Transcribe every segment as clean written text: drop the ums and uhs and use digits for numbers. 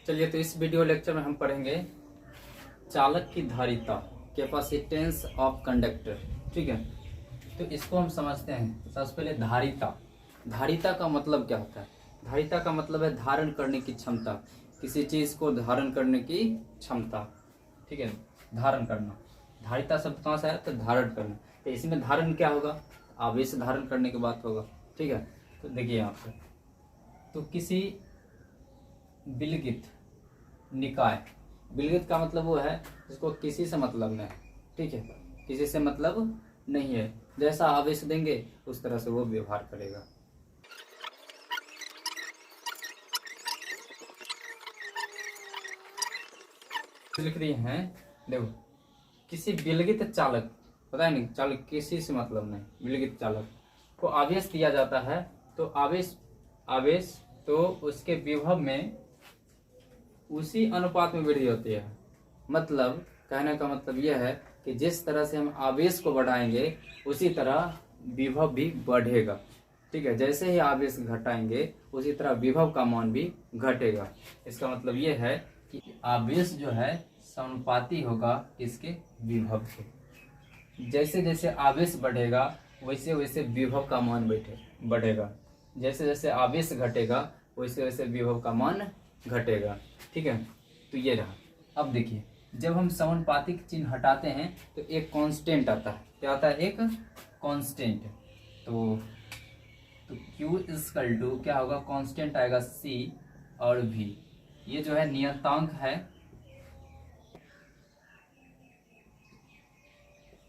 चलिए, तो इस वीडियो लेक्चर में हम पढ़ेंगे चालक की धारिता, कैपेसिटेंस ऑफ कंडक्टर। ठीक है, तो इसको हम समझते हैं। सबसे पहले धारिता। धारिता का मतलब क्या होता है? धारिता का मतलब है धारण करने की क्षमता, किसी चीज़ को धारण करने की क्षमता। ठीक है, धारण करना। धारिता शब्द कहाँ से आया? तो धारण करना। तो इसमें धारण क्या होगा? आवेश धारण करने की बात होगा। ठीक है, तो देखिए यहाँ पे, तो किसी विलगित निकाय, विलगित का मतलब वो है जिसको किसी से मतलब नहीं। ठीक है, किसी से मतलब नहीं है, जैसा आवेश देंगे उस तरह से वो व्यवहार करेगा। लिख दिए हैं, देखो, किसी विलगित चालक, पता है नहीं, चालक किसी से मतलब नहीं, विलगित चालक को आवेश दिया जाता है, तो आवेश आवेश तो उसके विभव में उसी अनुपात में वृद्धि होती है। मतलब कहने का मतलब यह है कि जिस तरह से हम आवेश को बढ़ाएंगे उसी तरह विभव भी बढ़ेगा। ठीक है, जैसे ही आवेश घटाएंगे उसी तरह विभव का मान भी घटेगा। इसका मतलब यह है कि आवेश जो है समानुपाती होगा किसके? विभव के। जैसे जैसे आवेश बढ़ेगा वैसे वैसे विभव का मान बढ़ेगा। जैसे जैसे आवेश घटेगा वैसे वैसे विभव का मान घटेगा। ठीक है, तो ये रहा। अब देखिए, जब हम समानुपातिक चिन्ह हटाते हैं तो एक कांस्टेंट आता है। क्या आता है? एक कांस्टेंट। तो Q इक्वल टू क्या होगा? कांस्टेंट आएगा C और V। ये जो है नियतांक है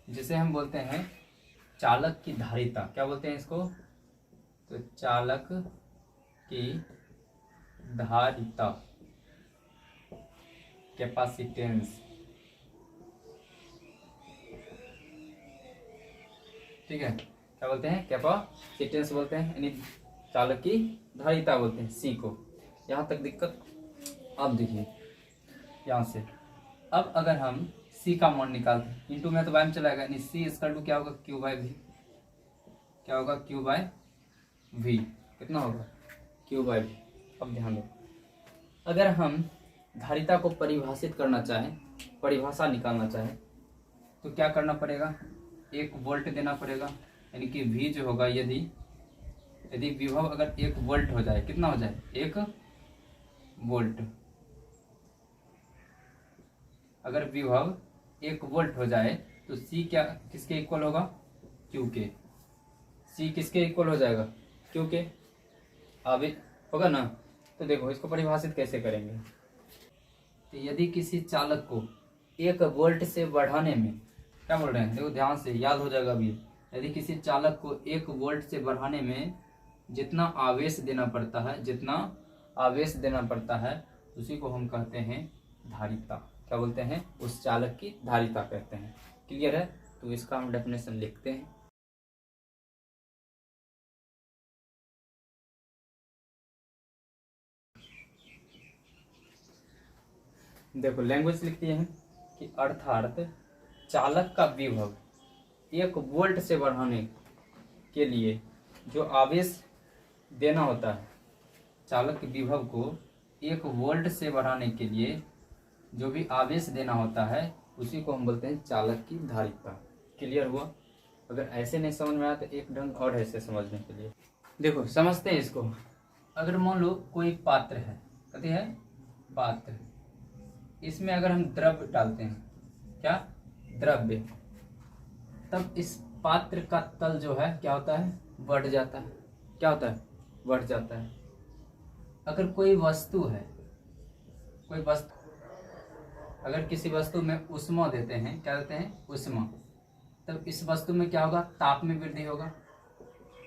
जिसे हम बोलते हैं चालक की धारिता। क्या बोलते हैं इसको? तो चालक की धारिता, कैपेसिटेंस। ठीक है, क्या बोलते हैं? कैपेसिटेंस बोलते हैं, यानी चालक की धारिता बोलते हैं सी को। यहाँ तक दिक्कत? अब देखिए यहाँ से, अब अगर हम सी का मान निकालते हैं, इंटू में तो बाय में चलाएगा, यानी सी इसका टू क्या होगा? Q by V. क्या होगा? Q by V. कितना होगा? Q by V. अब ध्यान दो, अगर हम धारिता को परिभाषित करना चाहें, परिभाषा निकालना चाहें, तो क्या करना पड़ेगा? 1 वोल्ट देना पड़ेगा, यानी कि V जो होगा, यदि विभव अगर 1 वोल्ट हो जाए, कितना हो जाए? 1 वोल्ट। अगर विभव 1 वोल्ट हो जाए तो C क्या किसके इक्वल होगा? Q के। C किसके इक्वल हो जाएगा? Q के। आवेश होगा ना। तो देखो, इसको परिभाषित कैसे करेंगे। तो यदि किसी चालक को 1 वोल्ट से बढ़ाने में, क्या बोल रहे हैं? देखो ध्यान से, याद हो जाएगा अभी। यदि किसी चालक को 1 वोल्ट से बढ़ाने में जितना आवेश देना पड़ता है उसी को हम कहते हैं धारिता। क्या बोलते हैं? उस चालक की धारिता कहते हैं। क्लियर है? तो इसका हम डेफिनेशन लिखते हैं। देखो, लैंग्वेज लिखती है कि अर्थात चालक का विभव 1 वोल्ट से बढ़ाने के लिए जो आवेश देना होता है, चालक के विभव को 1 वोल्ट से बढ़ाने के लिए जो भी आवेश देना होता है उसी को हम बोलते हैं चालक की धारिता। क्लियर हुआ? अगर ऐसे नहीं समझ में आया तो एक ढंग और ऐसे समझने के लिए देखो, समझते हैं इसको। अगर मान लो कोई पात्र है, कहते हैं पात्र, इसमें अगर हम द्रव्य डालते हैं, क्या? द्रव्य, तब इस पात्र का तल जो है क्या होता है? बढ़ जाता है। क्या होता है? बढ़ जाता है। अगर कोई वस्तु है, अगर किसी वस्तु में उष्मा देते हैं, क्या देते हैं? उष्मा, तब इस वस्तु में क्या होगा? ताप में वृद्धि होगा?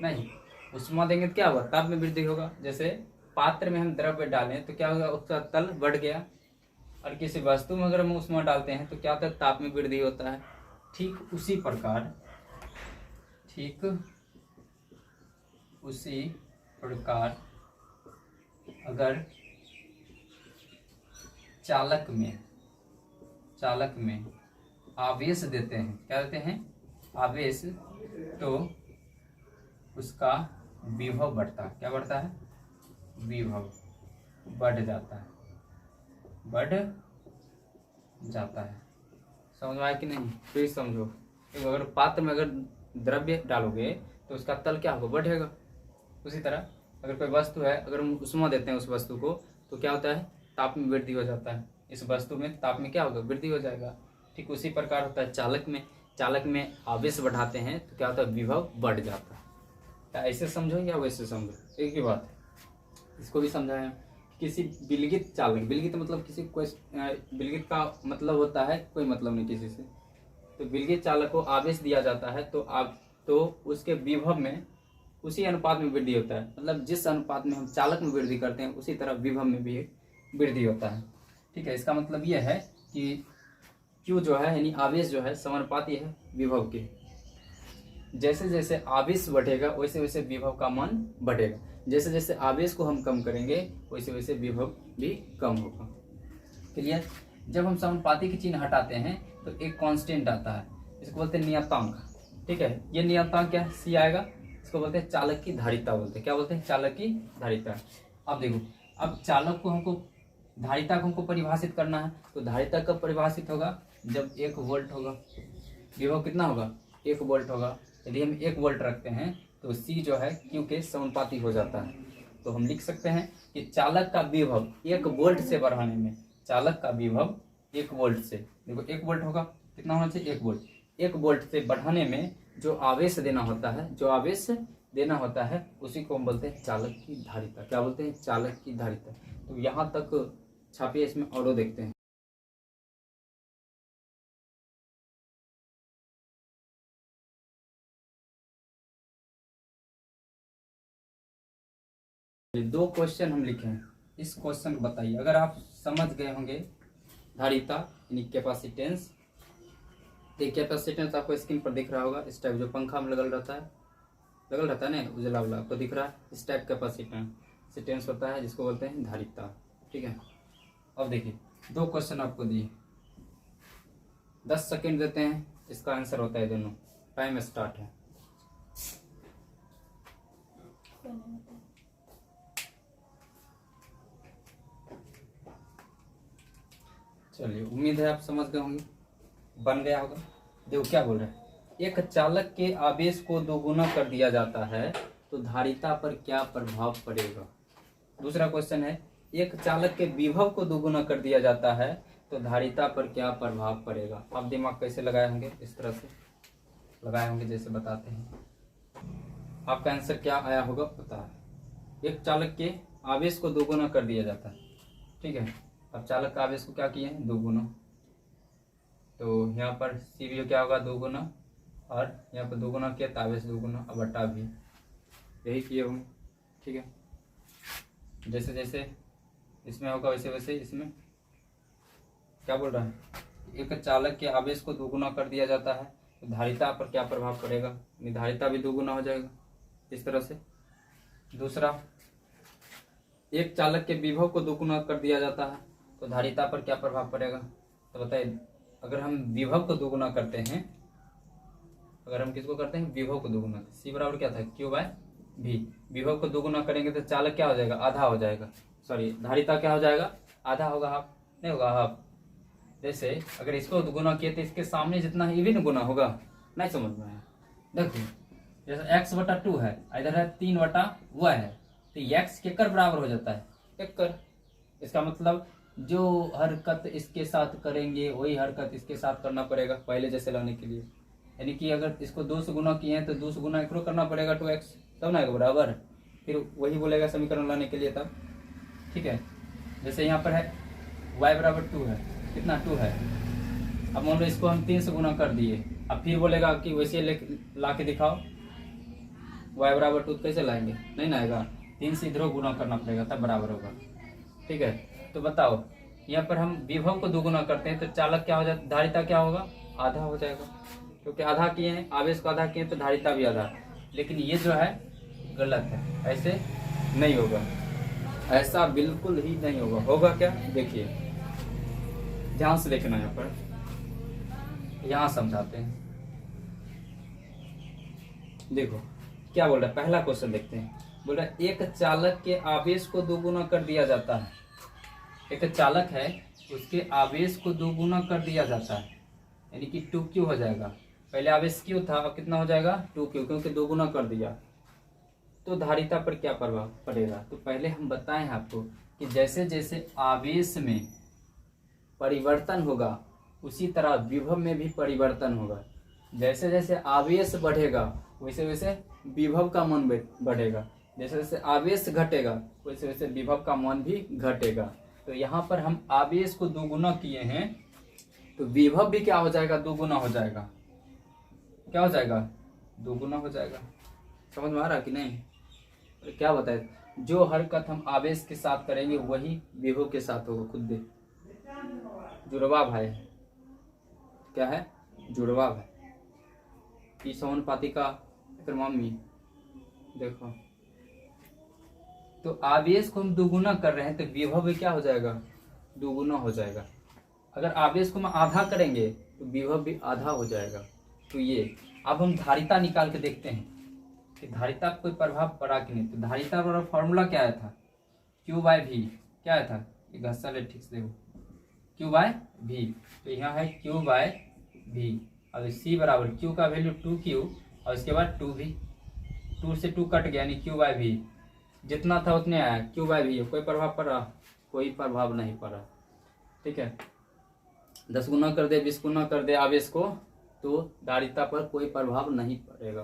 नहीं, उष्मा देंगे तो क्या होगा? ताप में वृद्धि होगा। जैसे पात्र में हम द्रव्य डालें तो क्या होगा? उसका तल बढ़ गया। और किसी वस्तु में अगर हम उष्मा डालते हैं तो क्या होता है? ताप में वृद्धि होता है। ठीक उसी प्रकार अगर चालक में आवेश देते हैं, क्या देते हैं? आवेश, तो उसका विभव बढ़ता है। क्या बढ़ता है? विभव बढ़ जाता है। बढ़ जाता है। समझ में आया कि नहीं? फिर समझो, अगर पात्र में अगर द्रव्य डालोगे तो उसका तल क्या होगा? बढ़ेगा। उसी तरह अगर कोई वस्तु है, अगर हम उष्मा देते हैं उस वस्तु को, तो क्या होता है? ताप में वृद्धि हो जाता है। इस वस्तु में ताप में क्या होगा? वृद्धि हो जाएगा। ठीक उसी प्रकार होता है चालक में। चालक में आवेश बढ़ाते हैं तो क्या होता है? विभव बढ़ जाता है। क्या ऐसे समझो या वैसे समझो? एक ही बात है। इसको भी समझाएं। किसी विलगित चालक, विलगित मतलब किसी कोई, विलगित का मतलब होता है कोई मतलब नहीं किसी से। तो विलगित चालक को आवेश दिया जाता है तो उसके विभव में उसी अनुपात में वृद्धि होता है। मतलब जिस अनुपात में हम चालक में वृद्धि करते हैं उसी तरह विभव में भी वृद्धि होता है। ठीक है, इसका मतलब यह है कि Q जो है यानी आवेश जो है समानुपाती है विभव के। जैसे जैसे आवेश बढ़ेगा वैसे वैसे विभव का मान बढ़ेगा। जैसे जैसे आवेश को हम कम करेंगे वैसे वैसे विभव भी कम होगा। क्लियर? जब हम समानुपाती की चिन्ह हटाते हैं तो एक कांस्टेंट आता है, इसको बोलते हैं नियतांक। ठीक है, ये नियतांक क्या है? C आएगा। इसको बोलते हैं चालक की धारिता बोलते हैं। क्या बोलते हैं? चालक की धारिता। अब देखो, अब चालक को हमको धारिता को हमको परिभाषित करना है, तो धारिता कब परिभाषित होगा? जब 1 वोल्ट होगा। विभव कितना होगा? 1 वोल्ट होगा। यदि हम 1 वोल्ट रखते हैं तो C जो है Q के समानुपाती हो जाता है। तो हम लिख सकते हैं कि चालक का विभव 1 वोल्ट से बढ़ाने में, चालक का विभव 1 वोल्ट से, देखो 1 वोल्ट होगा, कितना होना चाहिए? 1 वोल्ट। 1 वोल्ट से बढ़ाने में जो आवेश देना होता है, जो आवेश देना होता है उसी को हम बोलते हैं चालक की धारिता। क्या बोलते हैं? चालक की धारिता। तो यहाँ तक छापिए, इसमें और देखते हैं। दो क्वेश्चन हम लिखे हैं, इस क्वेश्चन को बताइए। अगर आप समझ गए होंगे धारिता यानी कैपेसिटेंस, तो कैपेसिटेंस आपको स्क्रीन पर दिख रहा होगा। इस टाइप जो पंखा में लगल रहता है ना, उजला वाला आपको दिख रहा है। इस टाइप कैपेसिटेंस होता है जिसको बोलते हैं धारिता। ठीक है, अब देखिए दो क्वेश्चन आपको दिए, 10 सेकेंड देते हैं, इसका आंसर होता है दोनों। टाइम स्टार्ट है। चलिए, उम्मीद है आप समझ गए होंगे, बन गया होगा। देखो क्या बोल रहे हैं, एक चालक के आवेश को दोगुना कर दिया जाता है तो धारिता पर क्या प्रभाव पड़ेगा। दूसरा क्वेश्चन है, एक चालक के विभव को दोगुना कर दिया जाता है तो धारिता पर क्या प्रभाव पड़ेगा। आप दिमाग कैसे लगाए होंगे? इस तरह से लगाए होंगे जैसे बताते हैं। आपका आंसर क्या आया होगा पता है? एक चालक के आवेश को दोगुना कर दिया जाता है। ठीक है, अब चालक का आवेश को क्या किए हैं? दोगुना। तो यहाँ पर CV क्या होगा? दोगुना, और यहाँ पर दोगुना किया तो आवेश दोगुना, अब बटा भी यही किए होंगे। ठीक है, जैसे जैसे इसमें होगा वैसे वैसे इसमें क्या बोल रहा है? एक चालक के आवेश को दोगुना कर दिया जाता है तो धारिता पर क्या प्रभाव पड़ेगा? धारिता भी दोगुना हो जाएगा इस तरह से। दूसरा, एक चालक के विभव को दोगुना कर दिया जाता है तो धारिता पर क्या प्रभाव पड़ेगा। तो बताइए, अगर हम विभव को दोगुना करते हैं, अगर हम किसको करते हैं? विभव को दोगुना। C बराबर क्या था? Q/V। विभव को दोगुना करेंगे तो चालक क्या हो जाएगा? आधा हो जाएगा। सॉरी, धारिता क्या हो जाएगा? आधा होगा, हाफ नहीं होगा, हाफ। जैसे अगर इसको दोगुना किए तो इसके सामने जितना है ये भी गुना होगा। नहीं समझ में आया? देखिए, जैसे x/2 है, इधर है 3/1 है, तो x केकर बराबर हो जाता है? 1 कर। इसका मतलब जो हरकत इसके साथ करेंगे वही हरकत इसके साथ करना पड़ेगा पहले जैसे लाने के लिए। यानी कि अगर इसको 2 से गुना किए हैं तो 2 से गुना एकरो करना पड़ेगा 2x, तब ना आएगा बराबर, फिर वही बोलेगा समीकरण लाने के लिए तब। ठीक है, जैसे यहाँ पर है y/2 है, कितना? 2 है। अब मान लो इसको हम 3 से गुना कर दिए, अब फिर बोलेगा कि वैसे ला के दिखाओ y/2, कैसे लाएंगे? नहीं ना आएगा, 3 से इधरों गुना करना पड़ेगा तब बराबर होगा। ठीक है, तो बताओ यहाँ पर हम विभव को दोगुना करते हैं तो चालक क्या हो जाता? धारिता क्या होगा? आधा हो जाएगा, क्योंकि आधा किए हैं, आवेश को आधा किए तो धारिता भी आधा। लेकिन ये जो है गलत है, ऐसे नहीं होगा, ऐसा बिल्कुल ही नहीं होगा। होगा क्या? देखिए ध्यान से देखना, यहाँ पर यहाँ समझाते हैं। देखो क्या बोल रहा है, पहला क्वेश्चन देखते हैं। बोल रहा है एक चालक के आवेश को दोगुना कर दिया जाता है। एक चालक है उसके आवेश को दोगुना कर दिया जाता है, यानी कि 2q हो जाएगा। पहले आवेश q था, अब कितना हो जाएगा 2q, क्योंकि दोगुना कर दिया। तो धारिता पर क्या प्रभाव पड़ेगा? तो पहले हम बताएं आपको कि जैसे जैसे आवेश में परिवर्तन होगा उसी तरह विभव में भी परिवर्तन होगा। जैसे जैसे आवेश बढ़ेगा वैसे वैसे विभव का मान बढ़ेगा, जैसे जैसे आवेश घटेगा वैसे वैसे विभव का मान भी घटेगा। तो यहाँ पर हम आवेश को दोगुना किए हैं तो विभव भी क्या हो जाएगा? दोगुना हो जाएगा। क्या हो जाएगा? दोगुना हो जाएगा। समझ में आ रहा कि नहीं? तो क्या बताए, जो हरकत हम आवेश के साथ करेंगे वही विभव के साथ होगा। खुद देख, जुड़वा भाई, क्या है? जुड़वा भाई। ई समानुपाती का क्रमामी देखो, तो आवेश को हम दोगुना कर रहे हैं तो विभव भी क्या हो जाएगा? दोगुना हो जाएगा। अगर आवेश को हम आधा करेंगे तो विभव भी आधा हो जाएगा। तो ये अब हम धारिता निकाल के देखते हैं कि धारिता पर कोई प्रभाव पड़ा कि नहीं। तो धारिता वाला फॉर्मूला क्या आया था? Q/V। क्या आया था? ये घसा ले ठीक से देखो, Q/V। तो यहाँ है Q/V। अब C बराबर Q का वैल्यू 2Q और इसके बाद 2V, 2 से 2 कट गया, यानी Q/V जितना था उतने आया। Q/V कोई प्रभाव पड़ा? कोई प्रभाव नहीं पड़ा। ठीक है, 10 गुना कर दे 20 गुना कर दे आवेश को तो धारिता पर कोई प्रभाव नहीं पड़ेगा।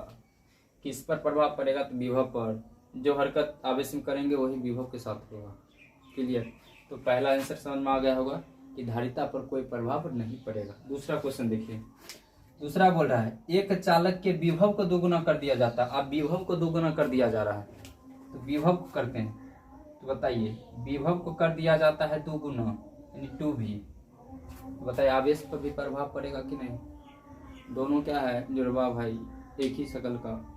किस पर प्रभाव पड़ेगा? तो विभव पर। जो हरकत आवेश में करेंगे वही विभव के साथ होगा। क्लियर? तो पहला आंसर समझ में आ गया होगा कि धारिता पर कोई प्रभाव नहीं पड़ेगा। दूसरा क्वेश्चन देखिए, दूसरा बोल रहा है एक चालक के विभव को दोगुना कर दिया जाता है। अब विभव को दोगुना कर दिया जा रहा है तो विभव को करते हैं। तो बताइए, विभव को कर दिया जाता है दोगुना यानी 2V। तो बताइए आवेश पर भी प्रभाव पड़ेगा कि नहीं? दोनों क्या है? जुड़वा भाई, एक ही शकल का।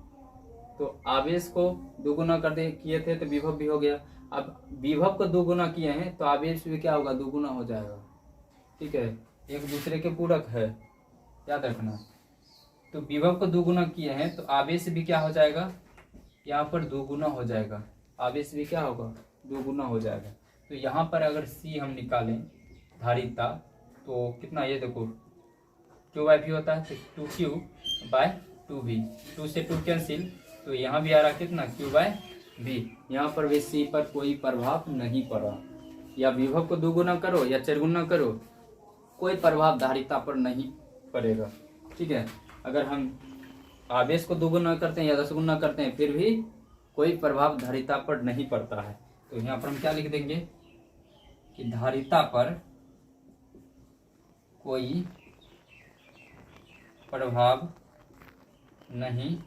तो आवेश को दोगुना कर दे किए थे तो विभव भी हो गया। अब विभव को दोगुना किए हैं तो आवेश भी क्या होगा? दोगुना हो जाएगा। ठीक है, एक दूसरे के पूरक है, याद रखना। तो विभव को दोगुना किए हैं तो आवेश भी क्या हो जाएगा? यहाँ पर दोगुना हो जाएगा। आवेश भी क्या होगा? दोगुना हो जाएगा। तो यहाँ पर अगर C हम निकालें धारिता तो कितना? ये देखो Q/V होता है तो 2Q/2V, 2 से 2 कैंसिल, तो यहाँ भी आ रहा कितना? Q/V। यहाँ पर भी C पर कोई प्रभाव नहीं पड़ा। या विभव को दोगुना करो या चरगुना करो, कोई प्रभाव धारिता पर नहीं पड़ेगा। ठीक है, अगर हम आवेश को दोगुना करते हैं या 10 गुना करते हैं फिर भी कोई प्रभाव धारिता पर नहीं पड़ता है। तो यहाँ पर हम क्या लिख देंगे कि धारिता पर कोई प्रभाव नहीं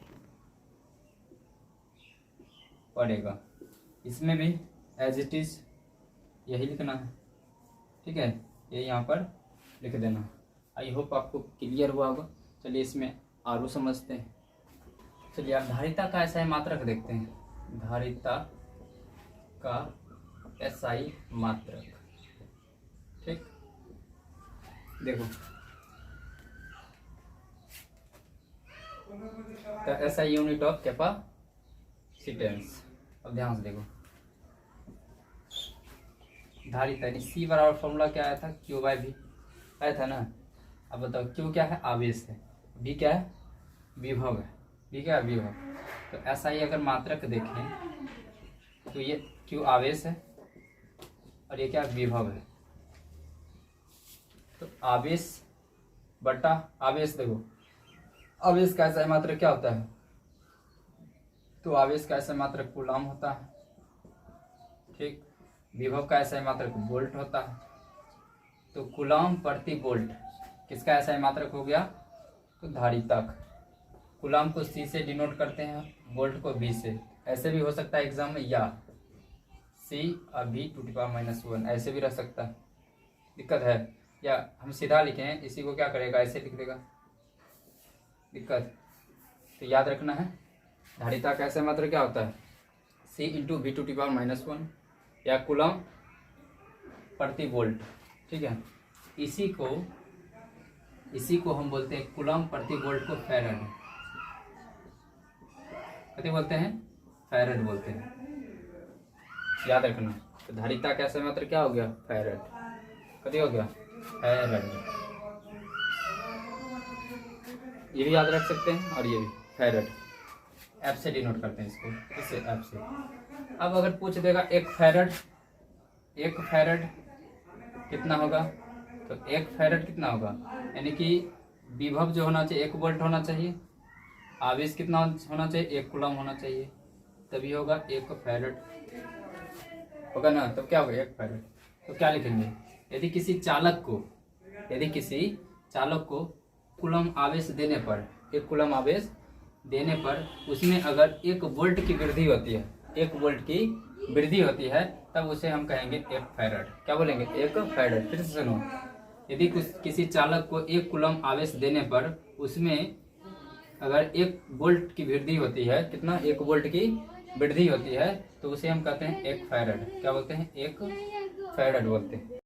पड़ेगा। इसमें भी एज इट इज यही लिखना है। ठीक है, ये यहाँ पर लिख देना। आई होप आपको क्लियर हुआ होगा। चलिए इसमें आरो समझते हैं। चलिए आप धारिता का SI मात्रक देखते हैं। धारिता का SI मात्रक, ठीक, देखो तो SI यूनिट ऑफ कैपेसिटेंस। अब ध्यान से देखो, धारिता यानी C बराबर फॉर्मूला क्या आया था? Q/V आया था ना। अब बताओ Q क्या है? आवेश है। V क्या है? विभव है। V क्या है? विभव। तो SI अगर मात्रक देखें तो ये Q आवेश है और ये क्या? विभव है। तो आवेश बटा आवेश, देखो आवेश का SI मात्रक क्या होता है? तो आवेश का SI मात्रक कूलाम होता है। ठीक, विभव का SI मात्रक वोल्ट होता है। तो कूलाम प्रति वोल्ट किसका SI मात्रक हो गया? तो धारिता। कूलाम को C से डिनोट करते हैं, वोल्ट को V से। ऐसे भी हो सकता है एग्जाम में, या C और V⁻⁻1 ऐसे भी रह सकता है। दिक्कत है? या हम सीधा लिखें, इसी को क्या करेगा? ऐसे लिख देगा। दिक्कत? तो याद रखना है धारिता का SI मात्रक क्या होता है? C × V⁻⁻1 या कूलम प्रति वोल्ट। ठीक है, इसी को हम बोलते हैं कूलम प्रति वोल्ट को फैराड। कति बोलते हैं? फैराड बोलते हैं। याद रखना। तो धारिता का SI मात्रक क्या हो गया? फैराड। कभी हो गया फैरड, ये भी याद रख सकते हैं और ये भी फैरड, एफ से डिनोट करते हैं इसको, इससे एफ से। अब अगर पूछ देगा एक फैरड कितना होगा, तो एक फैरड कितना होगा, यानी कि विभव जो होना चाहिए 1 वोल्ट होना चाहिए, आवेश कितना होना चाहिए 1 कूलम होना चाहिए, तभी होगा 1 फैरड होगा ना। तब क्या होगा 1 फैरड। तो क्या लिखेंगे, यदि किसी चालक को कूलम आवेश देने पर, 1 कूलम आवेश देने पर उसमें अगर 1 वोल्ट की वृद्धि होती है, 1 वोल्ट की वृद्धि होती है, तब उसे हम कहेंगे 1 फैरड। क्या बोलेंगे 1 फैरड। फिर से सुनो, यदि किसी चालक को 1 कूलम आवेश देने पर उसमें अगर 1 वोल्ट की वृद्धि होती है, कितना 1 वोल्ट की वृद्धि होती है, तो उसे हम कहते हैं 1 फैरड। क्या बोलते हैं 1 फैरड बोलते हैं।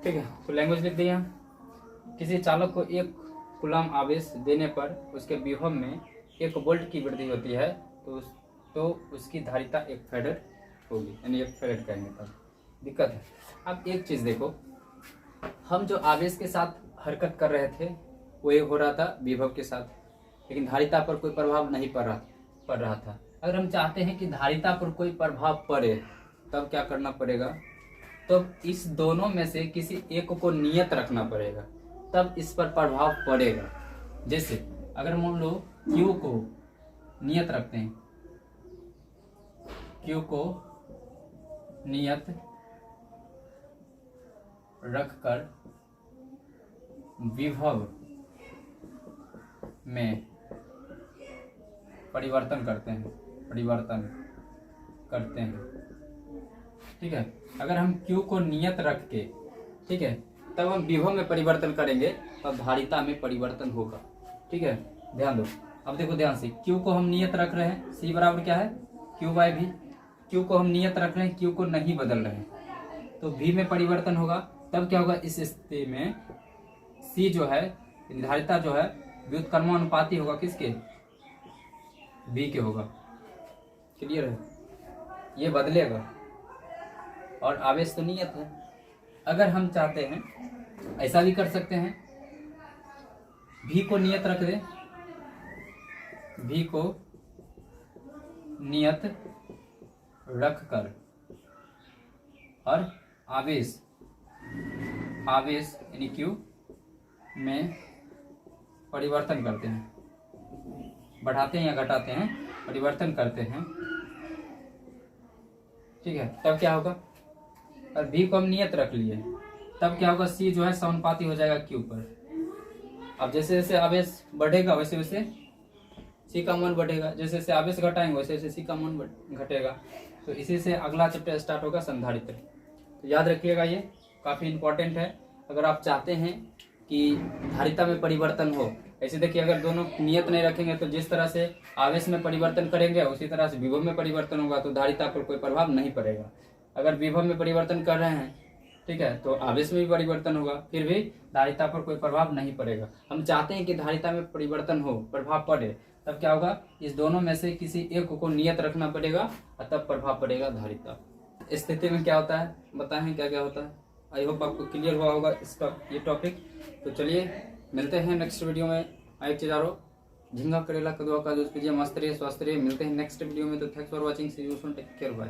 ठीक है, तो लैंग्वेज लिख दिया। किसी चालक को 1 कूलम आवेश देने पर उसके विभव में 1 वोल्ट की वृद्धि होती है, तो उसकी धारिता 1 फैरड होगी, यानी 1 फैरड कहेंगे। तब दिक्कत है। अब एक चीज देखो, हम जो आवेश के साथ हरकत कर रहे थे वो ये हो रहा था विभव के साथ, लेकिन धारिता पर कोई प्रभाव नहीं पड़ रहा था। अगर हम चाहते हैं कि धारिता पर कोई प्रभाव पड़े, तब क्या करना पड़ेगा, तो इस दोनों में से किसी एक को नियत रखना पड़ेगा, तब इस पर प्रभाव पड़ेगा। जैसे अगर मान लो Q को नियत रखते हैं, Q को नियत रखकर विभव में परिवर्तन करते हैं, ठीक है। अगर हम Q को नियत रख के, ठीक है, तब हम विभव में परिवर्तन करेंगे, तब धारिता में परिवर्तन होगा। ठीक है, ध्यान दो। अब देखो ध्यान से, Q को हम नियत रख रहे हैं, C बराबर क्या है Q/V। Q को हम नियत रख रहे हैं, Q को नहीं बदल रहे हैं, तो V में परिवर्तन होगा। तब क्या होगा, इस स्थिति में C जो है, धारिता जो है व्युत्क्रमानुपाती होगा, किसके, V के होगा। क्लियर है, ये बदलेगा और आवेश तो नियत है। अगर हम चाहते हैं ऐसा भी कर सकते हैं, V को नियत रख दे, V को नियत रख कर और आवेश यानी Q में परिवर्तन करते हैं, बढ़ाते हैं या घटाते हैं, परिवर्तन करते हैं। ठीक है, तब क्या होगा, और V को हम नियत रख लिए, तब क्या होगा, C जो है समानुपाती हो जाएगा Q पर। अब जैसे जैसे आवेश बढ़ेगा वैसे वैसे C का मान बढ़ेगा, जैसे जैसे आवेश घटाएंगे वैसे वैसे C का मान घटेगा। तो इसी से अगला चैप्टर स्टार्ट होगा, संधारित्र। तो याद रखिएगा, ये काफी इंपॉर्टेंट है। अगर आप चाहते हैं कि धारिता में परिवर्तन हो, ऐसे देखिए, अगर दोनों नियत नहीं रखेंगे तो जिस तरह से आवेश में परिवर्तन करेंगे उसी तरह से विभव में परिवर्तन होगा, तो धारिता पर कोई प्रभाव नहीं पड़ेगा। अगर विभव में परिवर्तन कर रहे हैं, ठीक है, तो आवेश में भी परिवर्तन होगा, फिर भी धारिता पर कोई प्रभाव नहीं पड़ेगा। हम चाहते हैं कि धारिता में परिवर्तन हो, प्रभाव पड़े, तब क्या होगा, इस दोनों में से किसी एक को नियत रखना पड़ेगा और तब प्रभाव पड़ेगा धारिता। इस स्थिति में क्या होता है, बताएं क्या क्या होता है। आई होप आपको क्लियर हुआ होगा इसका ये टॉपिक। तो चलिए मिलते हैं नेक्स्ट वीडियो में। एक चीज आरो, झींगा करेला कदुआ का जूस पीजिए, मस्त रहिए, स्वस्थ रहिए। मिलते हैं नेक्स्ट वीडियो में। तो thanks for watching, see you soon, take care, bye.